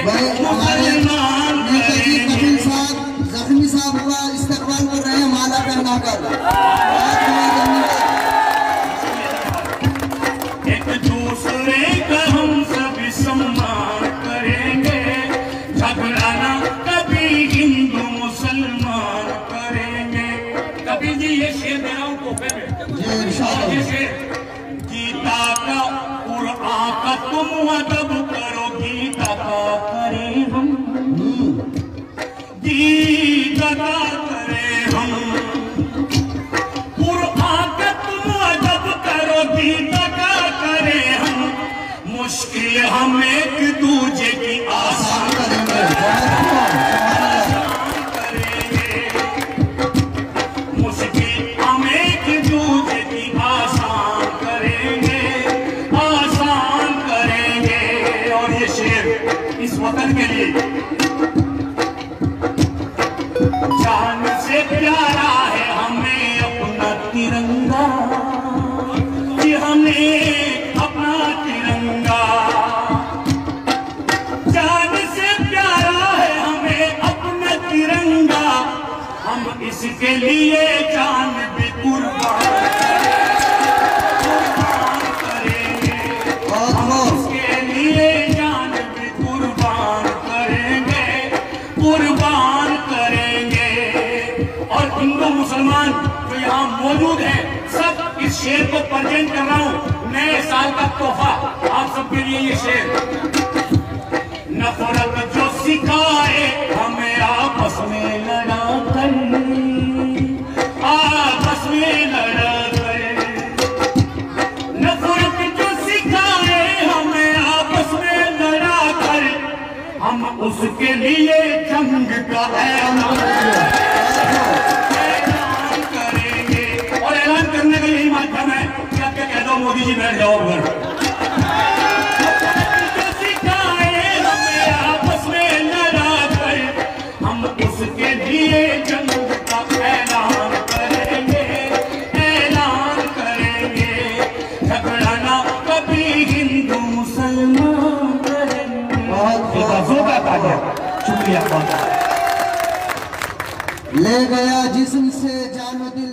मुसलमान करेंगे। जख्मी साहब हुआ इस्तकबाल कर रहे हैं माला पहना कर। एक दूसरे का हम सभी सम्मान करेंगे, झगड़ाना कभी हिंदू मुसलमान करेंगे। कभी जी ये शेर दे रहा हूँ तोहफे में, ये शेर गीता का कुरान का तुम अदब करो, गीता का करें हम, गीता का करें हम, कुरान का तुम अदब करो, गीता का करें हम, मुश्किल हम एक दूजे की आसान करेंगे, मुश्किल हम एक दूजे की आसान करेंगे, आसान करेंगे। और ये शेर इस वतन के लिए, जान से प्यारा है हमें अपना तिरंगा, कि हमें अपना तिरंगा, जान से प्यारा है हमें अपना तिरंगा, हम इसके लिए जान भी कुर्बान करेंगे, हम इसके लिए जान भी कुर्बान करेंगे, कुर्बान करेंगे। और हिंदू मुसलमान जो यहाँ मौजूद हैं, सब इस शेर को प्रेजेंट कर रहा हूँ, नए साल का तोहफा आप सबके लिए ये शेर। नफरत जो सिखाए हमें आपस में लड़ा कर, आपस में लड़ा कर, नफरत जो सिखाए हमें आपस में लड़ा कर, हम उसके लिए जंग का ऐलान करेंगे। और ऐलान करने का यही माध्यम है कि आप क्या कह दो, मोदी जी बैठ जाओ घर। जो सिखाए हमें आपस में लड़ा कर, हम उसके लिए जंग का ऐलान करेंगे, ऐलान करेंगे, झगड़ाना कभी हिंदू मुसलमान करेंगे। शुक्रिया। ले गया जिस्म से जानो दिल